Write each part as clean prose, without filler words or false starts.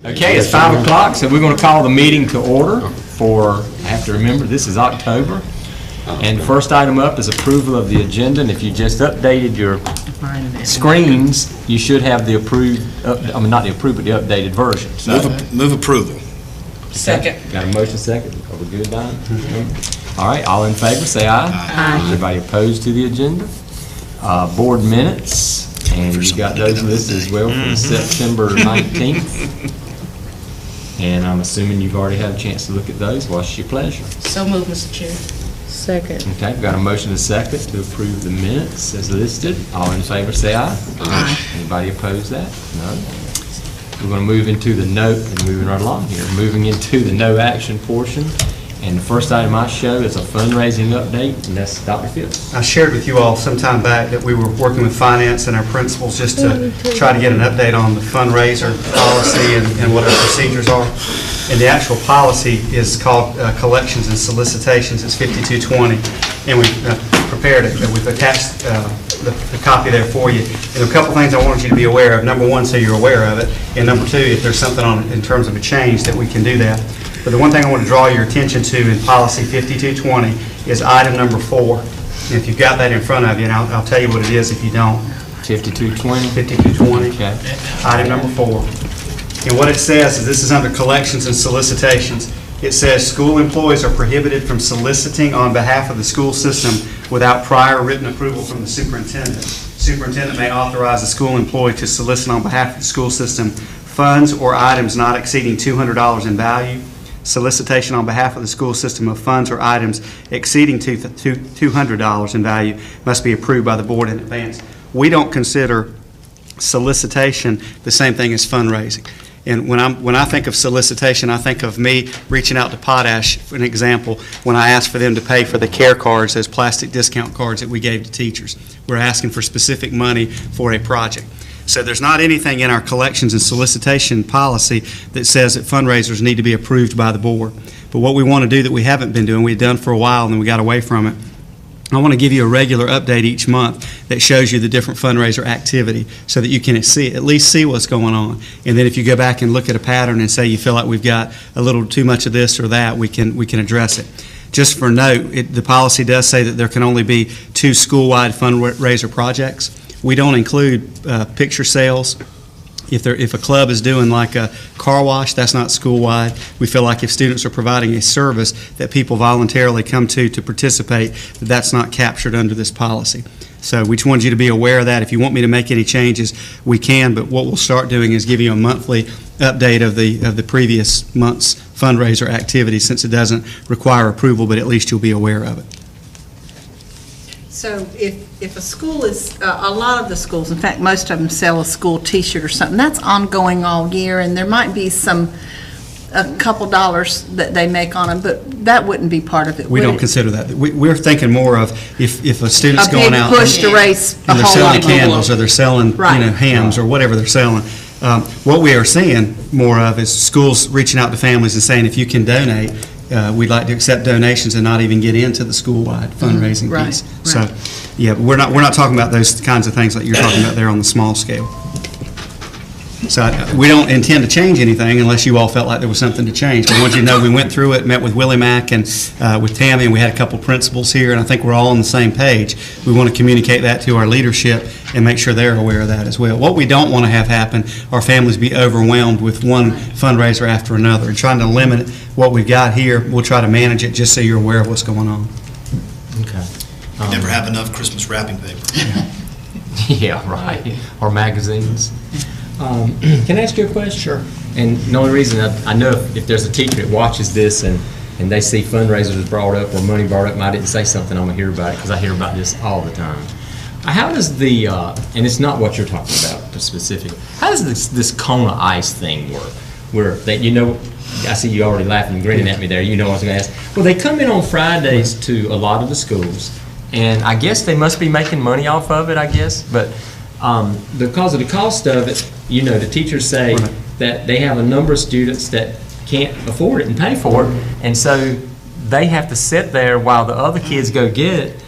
Okay, it's 5 o'clock, so we're going to call the meeting to order for, I have to remember, this is October. And the first item up is approval of the agenda, and if you just updated your screens, you should have the approved, not the approved, but the updated version. So, move approval. Second. Got a motion second? Are we good, Don? All right, all in favor, say aye. Aye. Anybody opposed to the agenda? Board minutes, and you got those listed as well for September 19th. And I'm assuming you've already had a chance to look at those. What's your pleasure? So moved, Mr. Chair. Second. Okay, we've got a motion and a second to approve the minutes as listed. All in favor, say aye. Aye. Anybody oppose that? No. We're going to move into the no, and moving right along here, moving into the no action portion. And the first item I show is a fundraising update, and that's Dr. Phipps. I shared with you all some time back that we were working with finance and our principals just to try to get an update on the fundraiser policy and what our procedures are. And the actual policy is called Collections and Solicitations. It's 5220, and we prepared it. We've attached the copy there for you. And a couple things I wanted you to be aware of. Number one, so you're aware of it, and number two, if there's something on in terms of a change that we can do that. But the one thing I want to draw your attention to in policy 5220 is item number 4. And if you've got that in front of you, and I'll tell you what it is if you don't. 5220? 5220. Okay. Item number 4. And what it says is, this is under collections and solicitations. It says school employees are prohibited from soliciting on behalf of the school system without prior written approval from the superintendent. Superintendent may authorize a school employee to solicit on behalf of the school system funds or items not exceeding $200 in value. Solicitation on behalf of the school system of funds or items exceeding $200 in value must be approved by the board in advance. We don't consider solicitation the same thing as fundraising. And when I think of solicitation, I think of me reaching out to Potash, for an example, when I asked for them to pay for the care cards, those plastic discount cards that we gave to teachers. We're asking for specific money for a project. So there's not anything in our collections and solicitation policy that says that fundraisers need to be approved by the board. But what we want to do that we haven't been doing, we've done for a while and then we got away from it, I want to give you a regular update each month that shows you the different fundraiser activity so that you can at least see what's going on. And then if you go back and look at a pattern and say you feel like we've got a little too much of this or that, we can address it. Just for note, the policy does say that there can only be 2 school-wide fundraiser projects. We don't include picture sales. If a club is doing like a car wash, that's not school-wide. We feel like if students are providing a service that people voluntarily come to participate, that's not captured under this policy. So we just wanted you to be aware of that. If you want me to make any changes, we can, but what we'll start doing is give you a monthly update of the previous month's fundraiser activity, since it doesn't require approval, but at least you'll be aware of it. So if a school is, a lot of the schools, in fact, most of them sell a school T-shirt or something, that's ongoing all year, and there might be a couple dollars that they make on them, but that wouldn't be part of it. We don't consider that. We're thinking more of if a student's going out a big push to raise and they're selling candles or they're selling hams or whatever they're selling. What we are seeing more of is schools reaching out to families and saying, if you can donate, we'd like to accept donations and not even get into the school-wide fundraising piece. So, yeah, we're not talking about those kinds of things like you're talking about there on the small scale. So we don't intend to change anything unless you all felt like there was something to change. But I want you to know we went through it, met with Willie Mack and with Tammy, and we had a couple principals here, and I think we're all on the same page. We want to communicate that to our leadership and make sure they're aware of that as well. What we don't want to have happen are families be overwhelmed with one fundraiser after another. And trying to limit what we've got here, we'll try to manage it just so you're aware of what's going on. Okay. Never have enough Christmas wrapping paper. Yeah, right. Or magazines. Can I ask you a question? Sure. And the only reason I know if there's a teacher that watches this and they see fundraisers brought up or money brought up and I didn't say something, I'm going to hear about it because I hear about this all the time. How does the, and it's not what you're talking about specifically, how does this Kona ice thing work? Where they, I see you already laughing and grinning at me there, you know what I was going to ask. Well, they come in on Fridays to a lot of the schools, and I guess they must be making money off of it, I guess, but because of the cost of it, the teachers say that they have a number of students that can't afford it and pay for it, and so they have to sit there while the other kids go get it,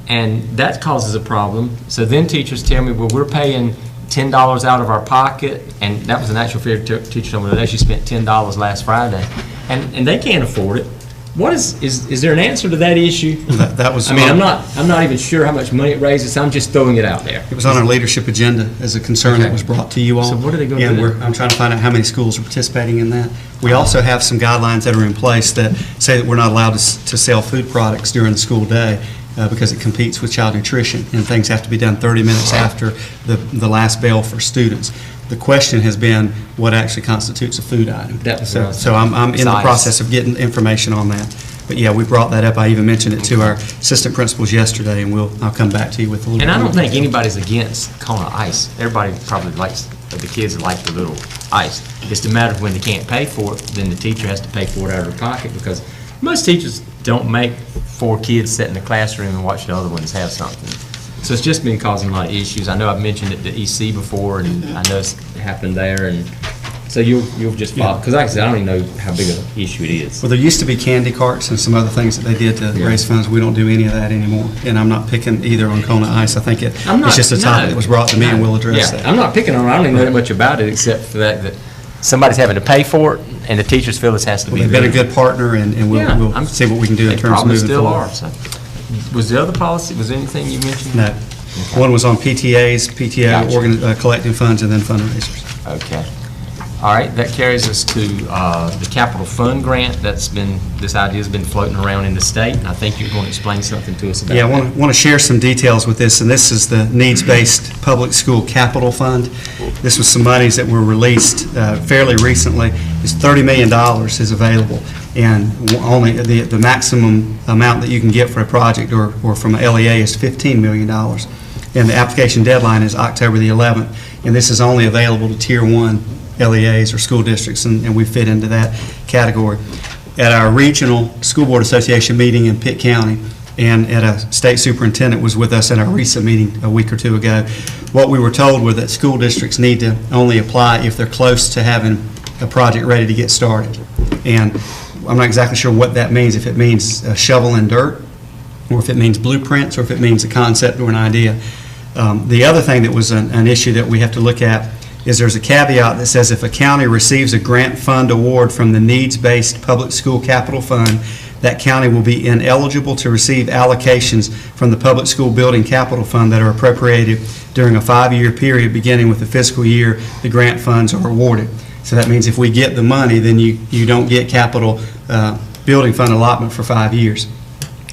and that causes a problem. So then teachers tell me, well, we're paying $10 out of our pocket, and that was an actual fair teacher told me today, she spent $10 last Friday, and they can't afford it. What is there an answer to that issue? That was. I mean, I'm not even sure how much money it raises. I'm just throwing it out there. It was on our leadership agenda as a concern that was brought to you all. So what are they going to And do? I'm trying to find out how many schools are participating in that. We also have some guidelines that are in place that say that we're not allowed to sell food products during the school day because it competes with child nutrition, and things have to be done 30 minutes after the last bell for students. The question has been what actually constitutes a food item. So I'm in the process of getting information on that. But yeah, we brought that up. I even mentioned it to our assistant principals yesterday, and I'll come back to you with a little. And bit I don't more think detail. anybody's against Kona Ice. Everybody probably likes, the kids like the little ice. It's a matter of when they can't pay for it, then the teacher has to pay for it out of their pocket, because most teachers don't make 4 kids sit in the classroom and watch the other ones have something. So it's just been causing a lot of issues. I know I've mentioned it to EC before, and I know it's happened there, and so you'll just follow, because like I said, I don't even know how big of an issue it is. Well, there used to be candy carts and some other things that they did to raise funds. We don't do any of that anymore. And I'm not picking either on Kona Ice. I think it's just a topic that was brought to me, and we'll address that. I'm not picking on it. I don't even know that much about it, except for that somebody's having to pay for it, and the teachers feel this has to be. They've been a good partner, and we'll see what we can do in terms of moving They probably forward. still are. So. Was the other policy, was there anything you mentioned? No. One was on PTAs, Gotcha. collecting funds, and then fundraisers. Okay. All right, that carries us to the capital fund grant. This idea's been floating around in the state, and I think you're going to explain something to us about Yeah, I that. want to share some details with this, and this is the Needs-Based Public School Capital Fund. This was some monies that were released fairly recently. It's $30 million is available, and only the maximum amount that you can get for a project or from an LEA is $15 million. And the application deadline is October the 11th, and this is only available to Tier 1 LEAs or school districts, and we fit into that category. At our regional school board association meeting in Pitt County, and at a state superintendent was with us at our recent meeting a week or two ago, what we were told were that school districts need to only apply if they're close to having a project ready to get started. And I'm not exactly sure what that means, if it means shovel and dirt, or if it means blueprints, or if it means a concept or an idea. The other thing that was an issue that we have to look at is there's a caveat that says if a county receives a grant fund award from the Needs-Based Public School Capital Fund, that county will be ineligible to receive allocations from the Public School Building Capital Fund that are appropriated during a 5-year period beginning with the fiscal year the grant funds are awarded. So that means if we get the money, then you don't get capital building fund allotment for 5 years.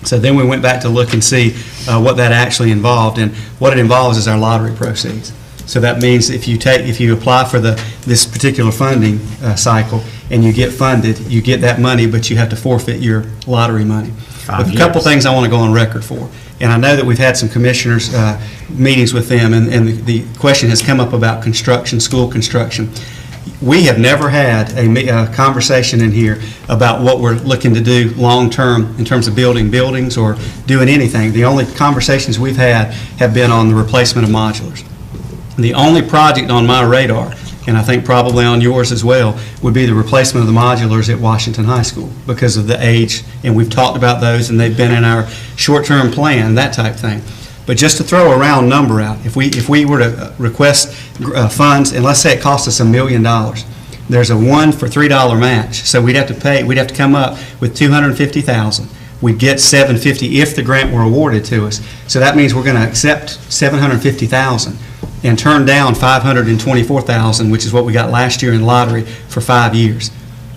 So then we went back to look and see what that actually involved, and what it involves is our lottery proceeds. So that means if you apply for this particular funding cycle and you get funded, you get that money, but you have to forfeit your lottery money. But a couple things I want to go on record for, and I know that we've had some commissioners meetings with them, and the question has come up about construction, school construction. We have never had a conversation in here about what we're looking to do long-term in terms of building buildings or doing anything. The only conversations we've had have been on the replacement of modulars. The only project on my radar, and I think probably on yours as well, would be the replacement of the modulars at Washington High School because of the age, and we've talked about those, and they've been in our short-term plan, that type thing. But just to throw a round number out, if we were to request funds, and let's say it cost us $1 million, there's a 1 for $3 match, so we'd have to come up with $250,000. We'd get $750,000 if the grant were awarded to us. So that means we're going to accept $750,000 and turn down $524,000, which is what we got last year in lottery for 5 years.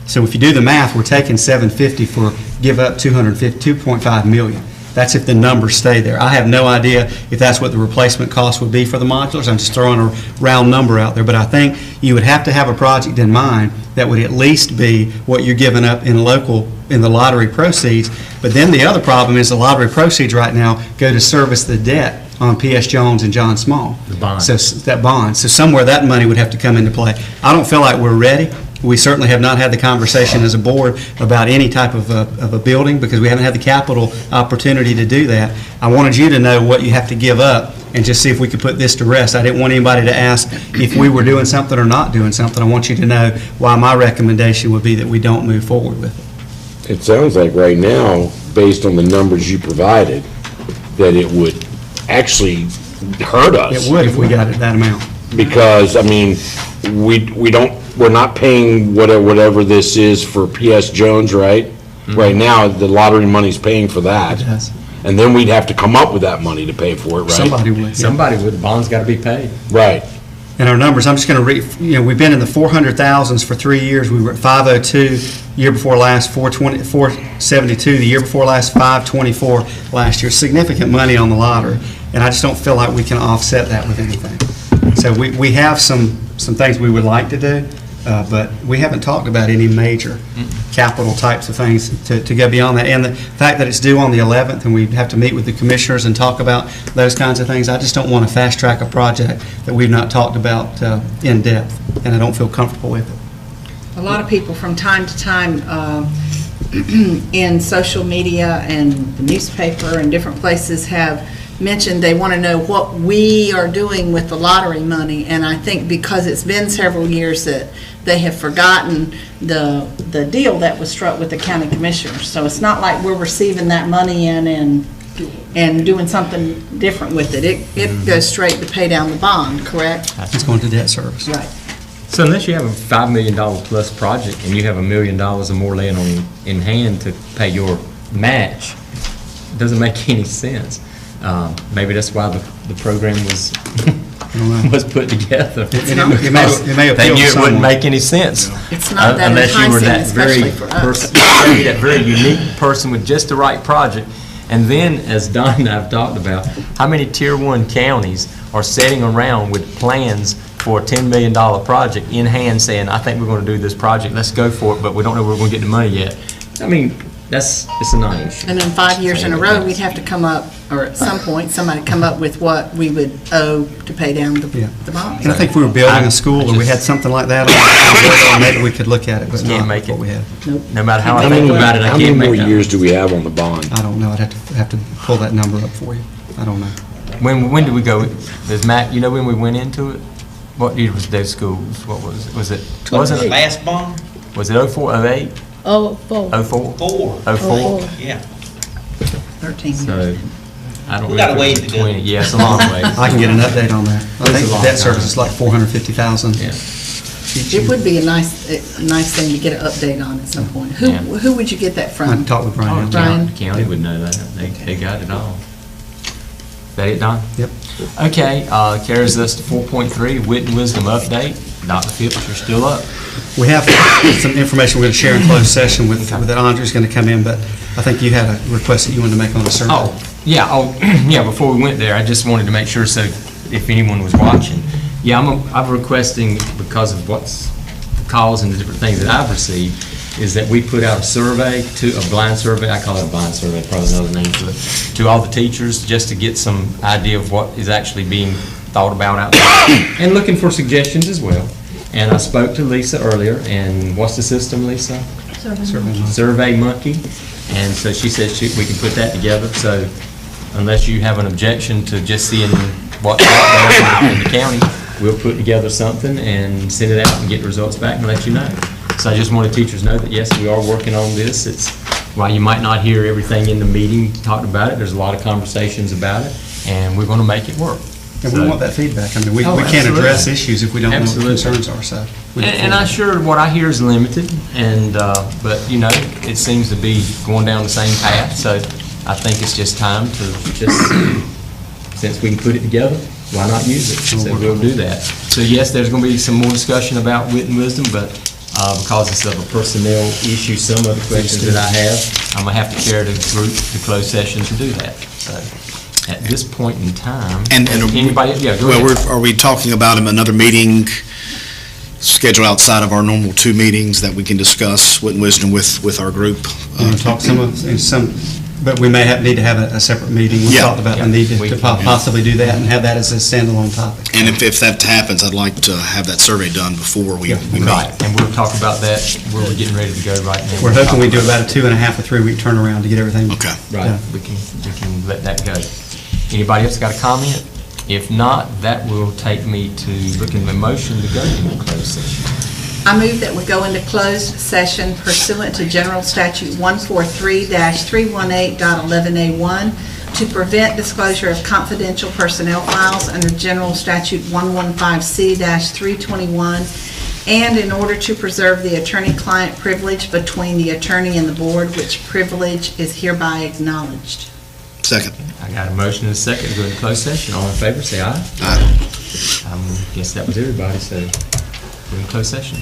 So if you do the math, we're taking $750,000 for give up $2.5 million. That's if the numbers stay there. I have no idea if that's what the replacement cost would be for the modulars. I'm just throwing a round number out there, but I think you would have to have a project in mind that would at least be what you're giving up in the lottery proceeds. But then the other problem is the lottery proceeds right now go to service the debt on P.S. Jones and John Small. The bond. So that bond. So somewhere that money would have to come into play. I don't feel like we're ready. We certainly have not had the conversation as a board about any type of a building because we haven't had the capital opportunity to do that. I wanted you to know what you have to give up and just see if we could put this to rest. I didn't want anybody to ask if we were doing something or not doing something. I want you to know why my recommendation would be that we don't move forward with it. It sounds like right now, based on the numbers you provided, that it would actually hurt us. It would if we got it that amount. Because, I mean, we're not paying whatever this is for PS Jones, right? Right now, the lottery money's paying for that. It does. And then we'd have to come up with that money to pay for it, right? Somebody would. yeah. Somebody with, the bond's got to be paid. Right. And our numbers, I'm just going to read, we've been in the 400,000s for 3 years. We were at 502 year before last, 472 the year before last, 524 last year. Significant money on the lottery, and I just don't feel like we can offset that with anything. So we have some things we would like to do, but we haven't talked about any major capital types of things to go beyond that. And the fact that it's due on the 11th and we have to meet with the commissioners and talk about those kinds of things, I just don't want to fast track a project that we've not talked about in depth, and I don't feel comfortable with it. A lot of people from time to time in social media and the newspaper and different places have mentioned they want to know what we are doing with the lottery money, and I think because it's been several years that they have forgotten the deal that was struck with the county commissioners. So it's not like we're receiving that money in and doing something different with it. It goes straight to pay down the bond, correct? It's going to debt service. Right. So unless you have a $5 million plus project and you have $1 million or more laying in hand to pay your match, it doesn't make any sense. Maybe that's why the program was was put together. It may appeal They to knew it wouldn't someone. make any sense. It's not that unless you were enticing, that very especially for us. that very unique person with just the right project. And then, as Don and I have talked about, how many Tier 1 counties are sitting around with plans for a $10 million project in hand saying, I think we're going to do this project, let's go for it, but we don't know where we're going to get the money yet. I mean, it's a non-issue. And then 5 years in a row, we'd have to come up, or at some point, somebody come up with what we would owe to pay down the bond. And I think if we were building a school or we had something like that, maybe we could look at it, but Can't not make it. what we have. No matter how I How think many, about it, I how many can't more make that. years do we have on the bond? I don't know. I'd have to pull that number up for you. I don't know. When did we go? Does Matt, you know when we went into it? What year was those schools? What was it? Was it, wasn't it, Last bond? was it 04, 08, Oh, four. 04? Four. 04? Yeah. 13 years. So, I don't We know. got a if it ways was to go. 20. Yeah, it's a long way. I can get an update on that. I It's think a the long debt service time. is like 450,000. Yeah. It would be a nice thing to get an update on at some point. Yeah. Who would you get that I from? can talk with Brian. Brian? The county would know that. They got it all. Is that it, Don? Yep. Okay, carries us to 4.3, Wit and Wisdom update. Dr. Phipps, you're still up. We have some information we're going to share in closed session with that Andre's going to come in, but I think you had a request that you wanted to make on the survey. Yeah, before we went there, I just wanted to make sure, so if anyone was watching. Yeah, I'm requesting, because of what's calls and the different things that I've received, is that we put out a survey, a blind survey, I call it a blind survey, probably another name for it, to all the teachers, just to get some idea of what is actually being thought about out there, and looking for suggestions as well. And I spoke to Lisa earlier, and what's the system, Lisa? Survey Monkey, and so she said we can put that together, so unless you have an objection to just seeing what's out there in the county, we'll put together something and send it out and get results back and let you know. So I just wanted teachers to know that, yes, we are working on this. It's, while you might not hear everything in the meeting talked about it, there's a lot of conversations about it, and we're going to make it work. And we want that feedback. I mean, we Oh, can't absolutely. address issues if we don't know what the Absolutely. concerns are, so. And I'm sure what I hear is limited, and, but, you know, it seems to be going down the same path, so I think it's just time to since we can put it together, why not use it? So we'll do that. So yes, there's going to be some more discussion about Wit and Wisdom, but because it's of a personnel issue, some of the questions that I have, I'm going to have to carry the group to closed session to do that. So at this point in time, And anybody, yeah, go well, ahead. are we talking about another meeting scheduled outside of our normal two meetings that we can discuss Wit and Wisdom with our group? You want to talk but we may need to have a separate meeting. We Yeah. talked about the need We to can. possibly do that and have that as a standalone topic. And if that happens, I'd like to have that survey done before we meet. Right, and we'll talk about that where we're getting ready to go right now. We're hoping we do about a 2.5 to 3 week turnaround to get everything. Okay. Right, done. we can let that go. Anybody else got a comment? If not, that will take me to looking at a motion to go into closed session. I move that we go into closed session pursuant to General Statute 143-318.11A1 to prevent disclosure of confidential personnel files under General Statute 115C-321, and in order to preserve the attorney-client privilege between the attorney and the board, which privilege is hereby acknowledged. Second. I got a motion and a second to go into closed session. All in favor, say aye. Aye. Guess that was everybody, so we're in closed session.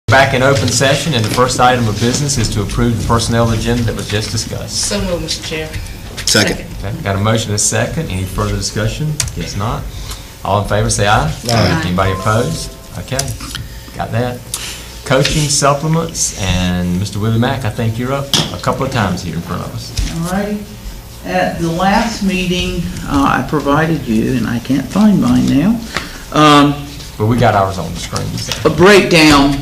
Back in open session, and the first item of business is to approve the personnel agenda that was just discussed. So moved, Mr. Chair. Second. Okay, got a motion and a second. Any further discussion? Guess not. All in favor, say aye. Aye. Anybody opposed? Okay, got that. Coaching supplements, and Mr. Willie Mack, I think you're up a couple of times here in front of us. All right. At the last meeting, I provided you, and I can't find mine now, But we got ours on the screen. So. a breakdown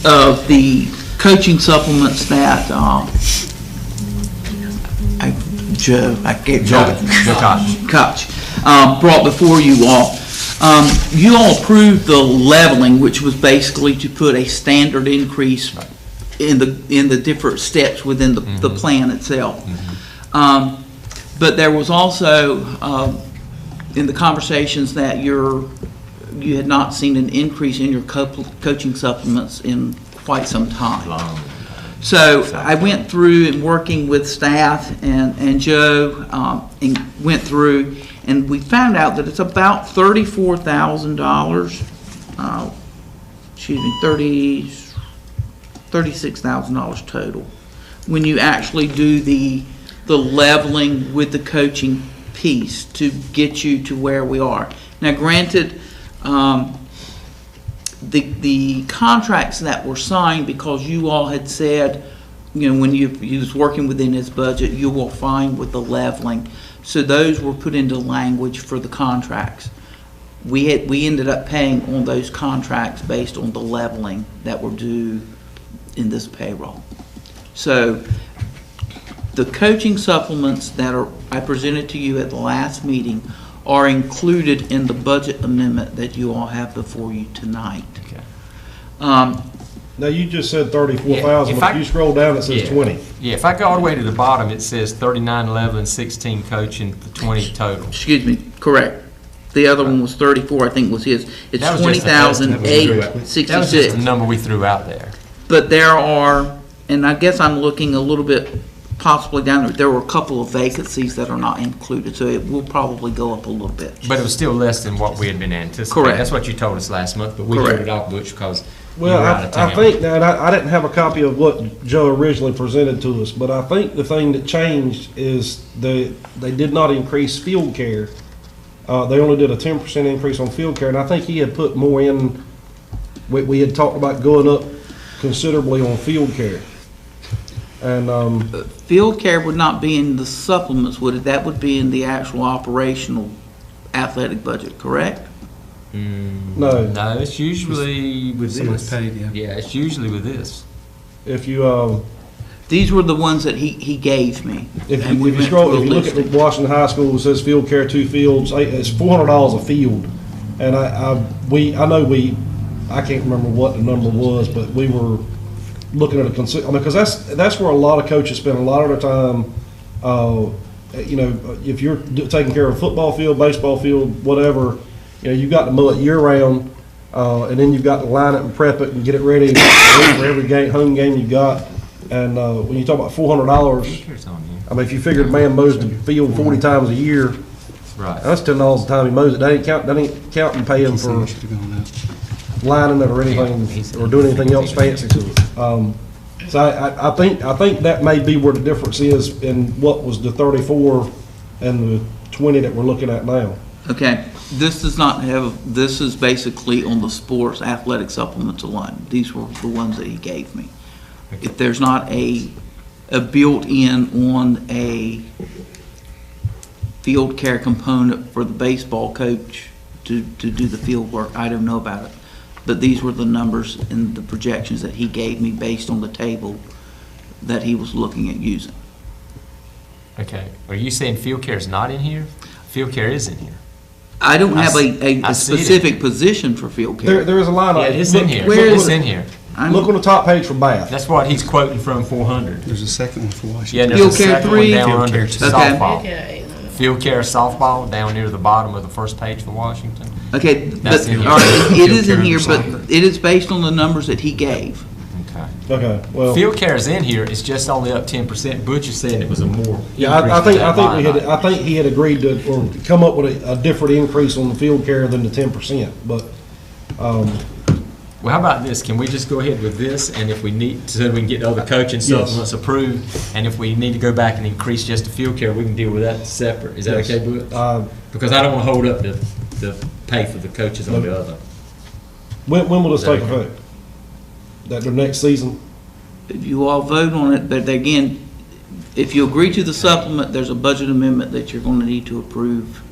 of the coaching supplements that Joe Koch brought before you all. You all approved the leveling, which was basically to put a standard increase in the different steps within the plan itself. But there was also in the conversations that you had not seen an increase in your coaching supplements in quite some time. So I went through and working with staff and Joe and went through, and we found out that it's about $34,000, $36,000 total when you actually do the leveling with the coaching piece to get you to where we are. Now granted, the contracts that were signed, because you all had said, when you was working within his budget, you will find with the leveling. So those were put into language for the contracts. We ended up paying on those contracts based on the leveling that were due in this payroll. So the coaching supplements that I presented to you at the last meeting are included in the budget amendment that you all have before you tonight. Okay. Now, you just said 34,000, Yeah, but if you scroll down, it says 20. Yeah, if I go all the way to the bottom, it says 39, 11, 16 coaching for 20 total. Excuse me, correct. The other one was 34, I think was his. It's That was just the estimate we threw out. That was just 20,866. the number we threw out there. But there are, and I guess I'm looking a little bit possibly down there were a couple of vacancies that are not included, so it will probably go up a little bit. But it was still less than what we had been anticipating. Correct. That's what you told us last month, but we Correct. wrote it off, Butch, because you Well, were out of town. I think that, I didn't have a copy of what Joe originally presented to us, but I think the thing that changed is they did not increase field care. They only did a 10% increase on field care, and I think he had put more in, we had talked about going up considerably on field care. And, Field care would not be in the supplements, would it? That would be in the actual operational athletic budget, correct? no, No, it's usually with Someone's this. paid, yeah. Yeah, it's usually with this. if you, These were the ones that he gave me. if and you, we if you went scroll, through if a you look at list. the Washington High School, it says field care, 2 fields, it's $400 a field. And I can't remember what the number was, but we were looking at because that's where a lot of coaches spend a lot of their time. If you're taking care of a football field, baseball field, whatever, you've got to mow it year round, and then you've got to line it and prep it and get it ready for every home game you got. And when you talk about $400, Here's on here. I mean, if you figured a man mows the field 40 times a year, Right. that's $10 a time he mows it. That ain't counting paying for lining it or anything, or doing anything else fancy to it. So I think that may be where the difference is in what was the 34 and the 20 that we're looking at now. Okay, this does not have, this is basically on the sports athletic supplements alone. These were the ones that he gave me. If there's not a built-in on a field care component for the baseball coach to do the field work, I don't know about it. But these were the numbers and the projections that he gave me based on the table that he was looking at using. Okay. Are you saying field care is not in here? Field care is in here. I don't have I a see it. specific position for field There, care. there is a line. Yeah, item. it's in here. Where is It's it? in here. Look on the top page for Bath. That's what he's quoting from 400. There's a second one for Yeah, Washington. and there's a Field care second one three. down Field under care to two. Okay. softball. Field care softball down near the bottom of the first page for Washington. Okay, That's but, in here. all right, it Field is in care here, but soccer. it is based on the numbers that he gave. Okay. Okay, well, Field care is in here, it's just only up 10%. Butch is saying it was a more. yeah, I increase think, to I that think line we had, item. I think he had agreed to, or come up with a different increase on the field care than the 10%, but, Well, how about this? Can we just go ahead with this, and if we need, so we can get other coaching supplements approved, and if we need to go back and increase just the field care, we can deal with that separate. Is that Yes. okay, Butch? Because I don't want to hold up the pay for the coaches on the other. when will this Is that take okay? effect? That the next season? If you all vote on it, but again, if you agree to the supplement, there's a budget amendment that you're going to need to approve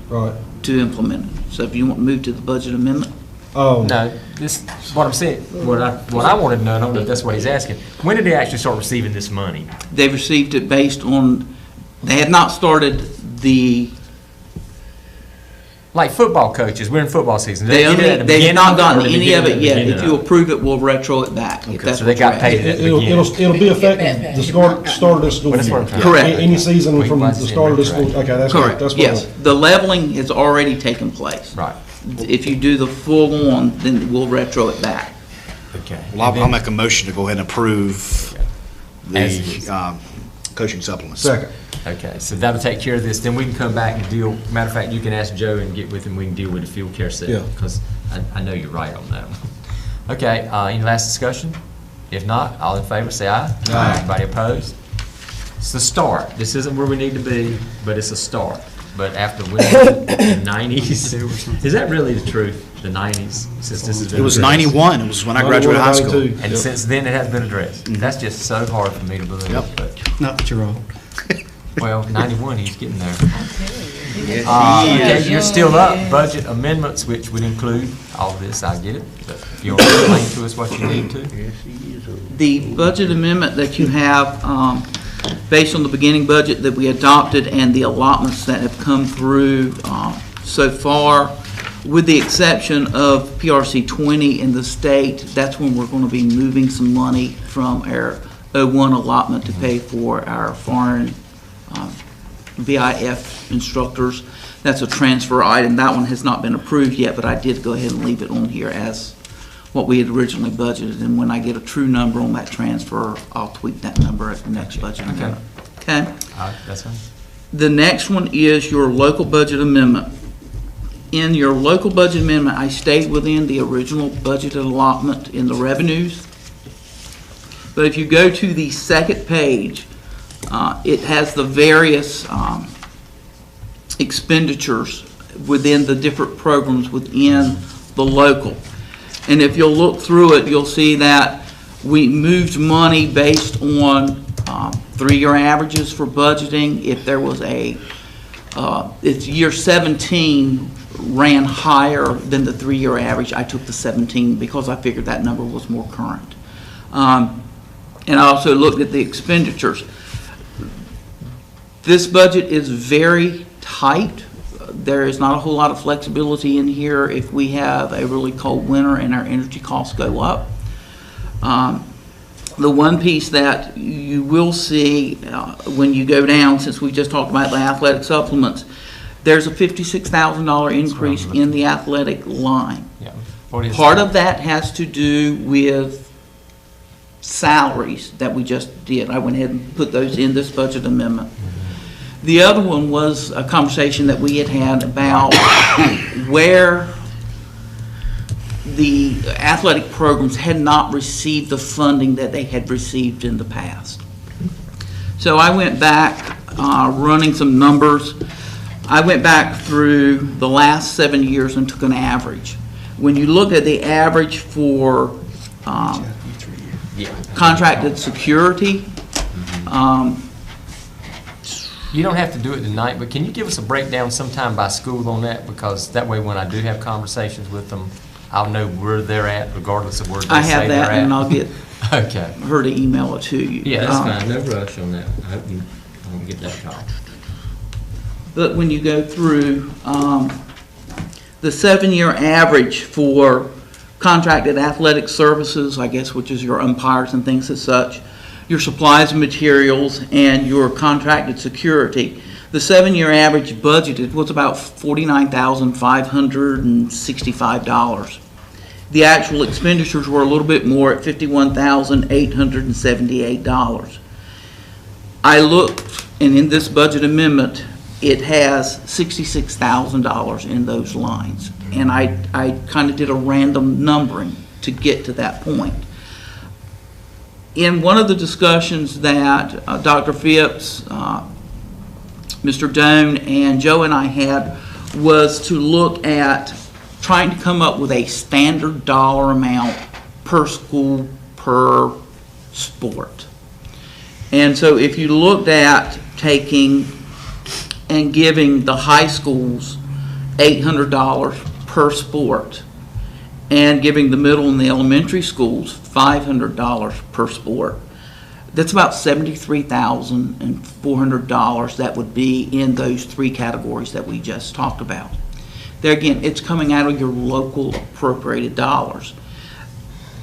Right. to implement it. So if you want to move to the budget amendment, No, this, what I'm saying, what I wanted to know, I don't know if that's what he's asking, when did they actually start receiving this money? they've received it based on, they have not started the, Like football coaches, we're in football season. they get it at the they have beginning not of it or gotten the any of beginning it yet. beginning If of you it? approve it, we'll retro it back. if Okay, that's so they what you're got paid asking. at the It'll, beginning. it'll be effective the start of the school Well, that's what year. I'm trying to- Correct. Any season We from can the start of the school, correct. okay, that's what, Correct, that's what. yes. The leveling has already taken place. Right, If you do the full on, then we'll retro it back. okay. Well, I'll make a motion to go ahead and approve As it is. the coaching supplements. Second. Okay, so that'll take care of this, then we can come back and deal, matter of fact, you can ask Joe and get with him, we can deal with the field care Yeah. set, because I know you're right on that one. Okay, any last discussion? If not, all in favor, say aye. Aye. Anybody opposed? It's the start, this isn't where we need to be, but it's a start. But after winning the 90s, is that really the truth, the 90s, since this has been It was addressed? 91, it was when I graduated high school. 92. And Yep. since then, it has been addressed. That's just so hard for me to believe, Yep. but. Not that you're old. Well, 91, he's getting there. Okay, you're still up, budget amendments, which would include all of this, I get it. But if you want to explain to us what you need to. The budget amendment that you have, based on the beginning budget that we adopted and the allotments that have come through so far, with the exception of PRC 20 in the state, that's when we're going to be moving some money from our 01 allotment to pay for our foreign VIF instructors. That's a transfer item. That one has not been approved yet, but I did go ahead and leave it on here as what we had originally budgeted. And when I get a true number on that transfer, I'll tweak that number at the next budget Okay. amendment. Okay? That's fine. The next one is your local budget amendment. In your local budget amendment, I stayed within the original budgeted allotment in the revenues. But if you go to the second page, it has the various expenditures within the different programs within the local. And if you'll look through it, you'll see that we moved money based on three-year averages for budgeting. If there was if year 17 ran higher than the three-year average, I took the 17 because I figured that number was more current. And I also looked at the expenditures. This budget is very tight. There is not a whole lot of flexibility in here if we have a really cold winter and our energy costs go up. The one piece that you will see when you go down, since we just talked about the athletic supplements, there's a $56,000 increase in the athletic line. Yeah. What is Part of that has to do with salaries that we just did. I went ahead and put those in this budget amendment. The other one was a conversation that we had had about where the athletic programs had not received the funding that they had received in the past. So I went back, running some numbers. I went back through the last 7 years and took an average. When you look at the average for contracted security, You don't have to do it tonight, but can you give us a breakdown sometime by school on that? Because that way, when I do have conversations with them, I'll know where they're at regardless of where they I say have they're that at. and I'll get Okay. her to email it to you. Yeah, that's fine. No rush on that. I hope you don't get that call. But when you go through, The 7-year average for contracted athletic services, I guess, which is your umpires and things as such, your supplies and materials, and your contracted security, the 7-year average budgeted was about $49,565. The actual expenditures were a little bit more at $51,878. I looked, and in this budget amendment, it has $66,000 in those lines. And I kind of did a random numbering to get to that point. In one of the discussions that Dr. Phipps, Mr. Doan, and Joe and I had was to look at trying to come up with a standard dollar amount per school, per sport. And so if you looked at taking and giving the high schools $800 per sport and giving the middle and the elementary schools $500 per sport, that's about $73,400 that would be in those three categories that we just talked about. There again, it's coming out of your local appropriated dollars.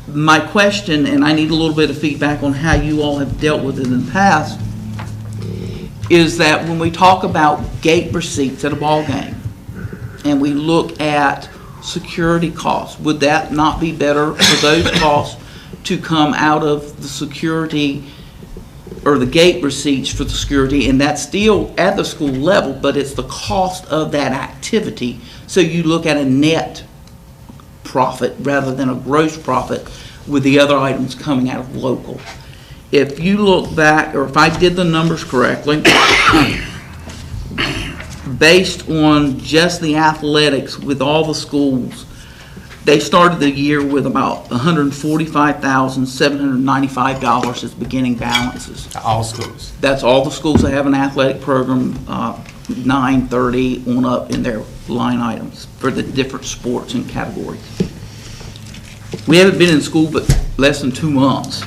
My question, and I need a little bit of feedback on how you all have dealt with it in the past, is that when we talk about gate receipts at a ball game and we look at security costs, would that not be better for those costs to come out of the security or the gate receipts for the security, and that's still at the school level, but it's the cost of that activity. So you look at a net profit rather than a gross profit with the other items coming out of local. If you look back, or if I did the numbers correctly, based on just the athletics with all the schools, they started the year with about $145,795 as beginning balances. All schools. That's all the schools that have an athletic program, 930 on up in their line items for the different sports and categories. We haven't been in school but less than 2 months.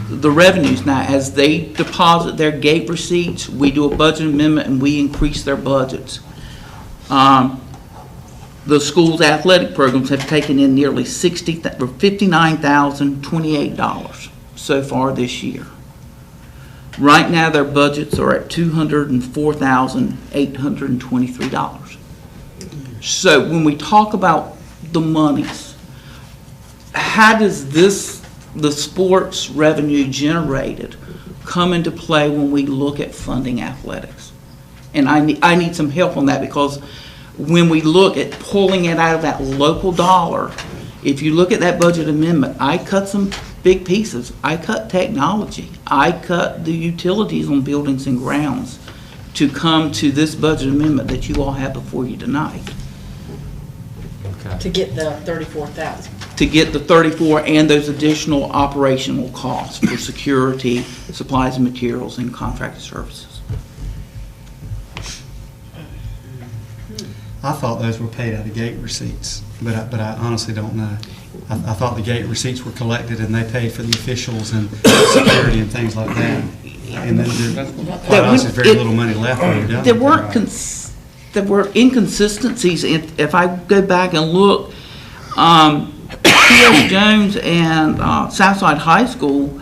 The revenues now, as they deposit their gate receipts, we do a budget amendment and we increase their budgets. The school's athletic programs have taken in nearly $59,028 so far this year. Right now, their budgets are at $204,823. So when we talk about the monies, how does the sports revenue generated come into play when we look at funding athletics? And I need some help on that, because when we look at pulling it out of that local dollar, if you look at that budget amendment, I cut some big pieces. I cut technology. I cut the utilities on buildings and grounds to come to this budget amendment that you all have before you tonight. Okay. To get the 34,000. To get the 34 and those additional operational costs for security, supplies and materials, and contracted services. I thought those were paid out of gate receipts, but I honestly don't know. I thought the gate receipts were collected and they paid for the officials and security and things like that. And then quite honestly, there's very little money left when you're done. There were inconsistencies. If I go back and look, P.S. Jones and Southside High School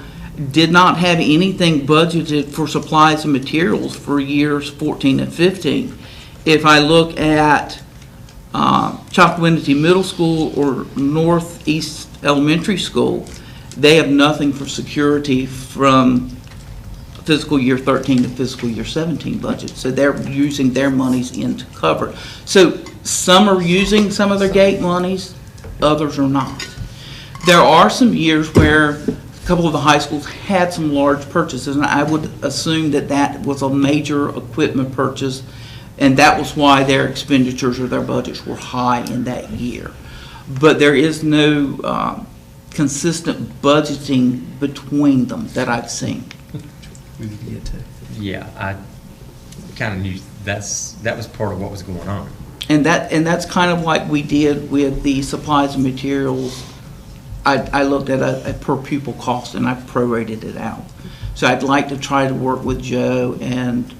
did not have anything budgeted for supplies and materials for years 14 and 15. If I look at Choctawinity Middle School or Northeast Elementary School, they have nothing for security from fiscal year 13 to fiscal year 17 budget. So they're using their monies in to cover it. So some are using some of their gate monies, others are not. There are some years where a couple of the high schools had some large purchases, and I would assume that that was a major equipment purchase, and that was why their expenditures or their budgets were high in that year. But there is no consistent budgeting between them that I've seen. We need to get to. Yeah, I kind of knew that was part of what was going on. And that's kind of like we did with the supplies and materials. I looked at a per pupil cost and I prorated it out. So I'd like to try to work with Joe and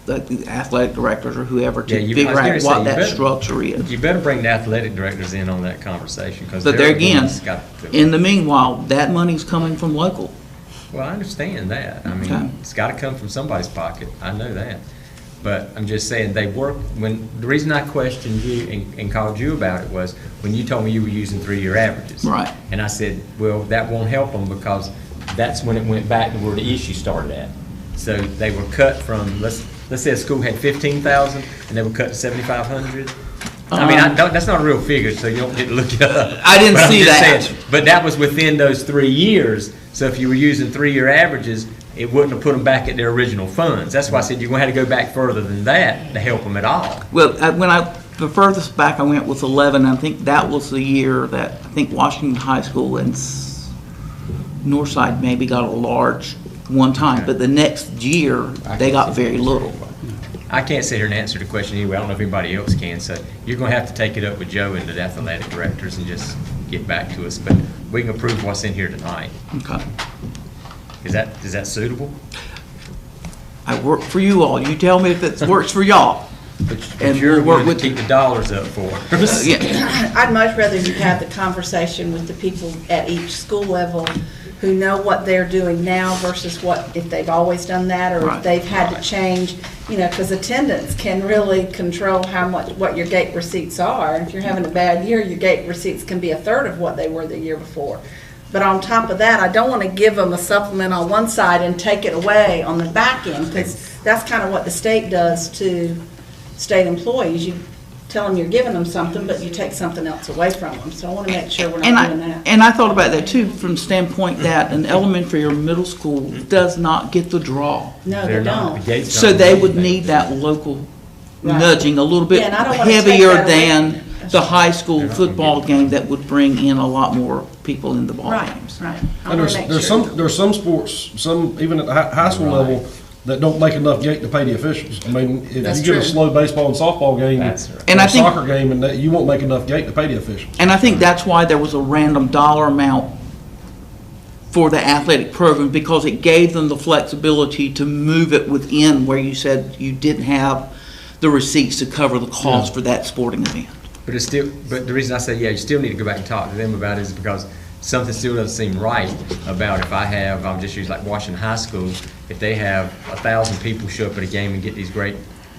the athletic directors or whoever Yeah, to I was figure gonna out say, what you that better- structure is. You better bring the athletic directors in on that conversation, because But they're there the again, ones got the. in the meanwhile, that money's coming from local. Well, I understand that. I Okay. mean, it's got to come from somebody's pocket. I know that. But I'm just saying, they work, the reason I questioned you and called you about it was when you told me you were using 3-year averages. Right. And I said, well, that won't help them, because that's when it went back to where the issue started at. So they were cut from, let's say a school had 15,000 and they were cut to 7,500. I mean, that's not a real figure, so you don't get to look it up. I didn't But I'm see just that. saying, but that was within those 3 years. So if you were using 3-year averages, it wouldn't have put them back at their original funds. That's why I said you're going to have to go back further than that to help them at all. Well, the furthest back I went was 11, I think that was the year that, I think Washington High School and Northside maybe got a large one time, but the next year, they got very little. I can't sit here and answer the question anyway. I don't know if anybody else can. So you're going to have to take it up with Joe and the athletic directors and just get back to us. But we can approve what's in here tonight. Okay. Is that suitable? I work for you all, you tell me if it works for y'all. But And you're we'll work going with- to keep the dollars up for us. Yeah, I'd much rather you have the conversation with the people at each school level who know what they're doing now versus what, if they've always done that, or Right. if they've had to change, because attendance can really control what your gate receipts are. If you're having a bad year, your gate receipts can be a third of what they were the year before. But on top of that, I don't want to give them a supplement on one side and take it away on the back end, because that's kind of what the state does to state employees. You tell them you're giving them something, but you take something else away from them. So I want to make sure we're not doing that. and I thought about that too, from the standpoint that an elementary or middle school does not get the draw. No, they They're not. don't. The gate's So not they doing would anything. need that local Right. nudging a little bit Yeah, and I don't wanna take heavier that away. than the high school football game that would bring in a lot more people in the ball Right, games. right. I And want to make there's sure. there's some sports, even at the high school level, that don't make enough gate to pay the officials. I mean, if That's you get a true. slow baseball and softball game, That's right. And or I a think- soccer game, and that, you won't make enough gate to pay the officials. And I think that's why there was a random dollar amount for the athletic program, because it gave them the flexibility to move it within where you said you didn't have the receipts to cover the cost for that sporting event. But the reason I say, yeah, you still need to go back and talk to them about it is because something still doesn't seem right about if I'll just use like Washington High School, if they have 1,000 people show up at a game and get these great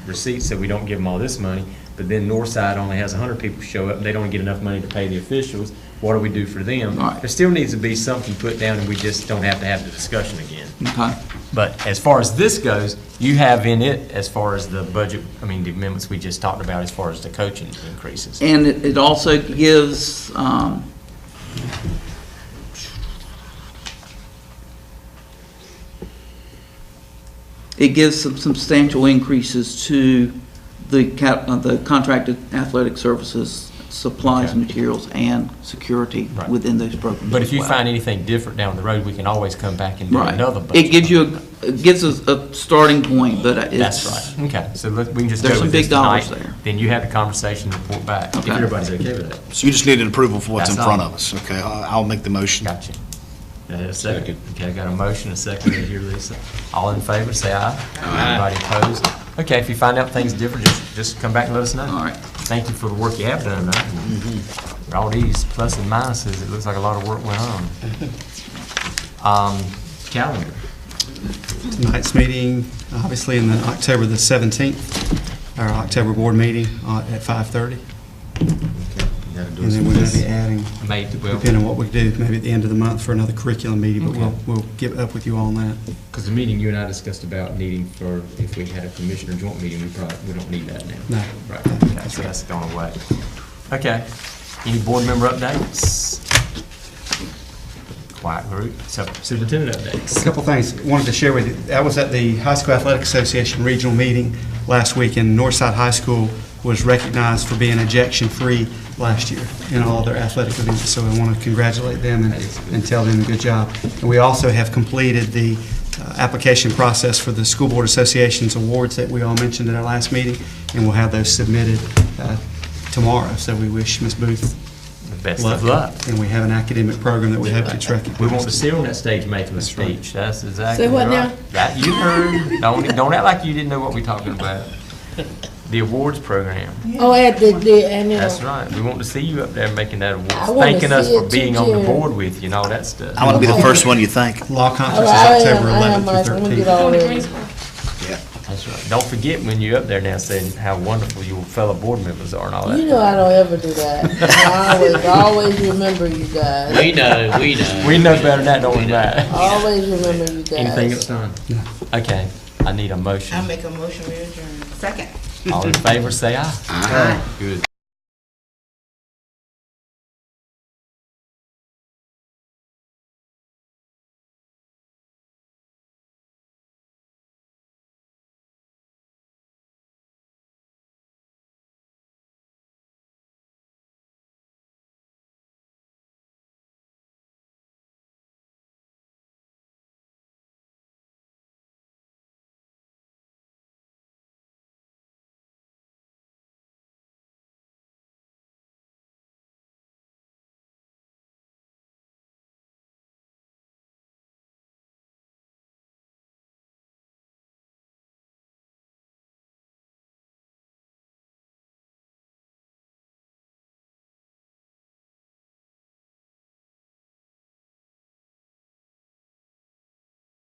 receipts, so we don't give them all this money, but then Northside only has 100 people show up and they don't get enough money to pay the officials, what do we do for them? Right. There still needs to be something put down, and we just don't have to have the discussion again. Okay. But as far as this goes, you have in it, as far as the budget, the amendments we just talked about, as far as the coaching increases. And it also gives, it gives some substantial increases to the contracted athletic services, supplies, Okay. materials, and security Right. within those programs. But if as you well. find anything different down the road, we can always come back and do Right. another budget. It gives you, it gives us a starting point, but it's. That's right. Okay, so we can just go There's with some this big dollars tonight. there. Then you have the conversation, report back, if Okay. everybody's okay with that. So you just need an approval for what's in That's front all. of us, okay? I'll make the motion. Gotcha. A second. Okay, I got a motion, a second in here, Lisa. All in favor, say aye. Anybody opposed? Okay, if you find out things different, just come back and let us know. All right. Thank you for the work you have done, though. All these plus and minuses, it looks like a lot of work went on. Calendar. Tonight's meeting, obviously, in the October the 17th, our October board meeting at 5:30. And then we're going to be adding, depending on what we do, maybe at the end of the month for another curriculum meeting, but we'll get up with you all on that. Because the meeting you and I discussed about needing for, if we had a commissioner joint meeting, we don't need that now. No. Right, okay, so that's gone away. Okay, any board member updates? Quiet group, so superintendent A updates. couple things I wanted to share with you. I was at the High School Athletic Association regional meeting last week, and Northside High School was recognized for being ejection-free last year in all their athletic events, so I want to congratulate them and tell them good job. And we also have completed the application process for the School Board Association's awards that we all mentioned at our last meeting, and we'll have those submitted tomorrow, so we wish Ms. Booth Best of luck. And we have an academic program that we hope gets recognized. We want to see her on that stage making a speech. That's exactly Say what right. now? That you heard. Don't act like you didn't know what we're talking about. The awards program. Oh, at the annual. That's right. We want to see you up there making that award, I wanna thanking us see for it being too, on the Jerry. board with you and all that stuff. I want to be the first one you thank. Law Oh, conference is I October am, 11th Mike. through I'm gonna get 13th. all this. That's right. Don't forget when you're up there now saying how wonderful your fellow board members are and all that. You know I don't ever do that. I always remember you guys. We know. We know better than that, don't we, Matt? Always remember you guys. Anything else, Don? No. Okay, I need a motion. I make a motion we adjourn. Second. All in favor, say aye. Aye. Good.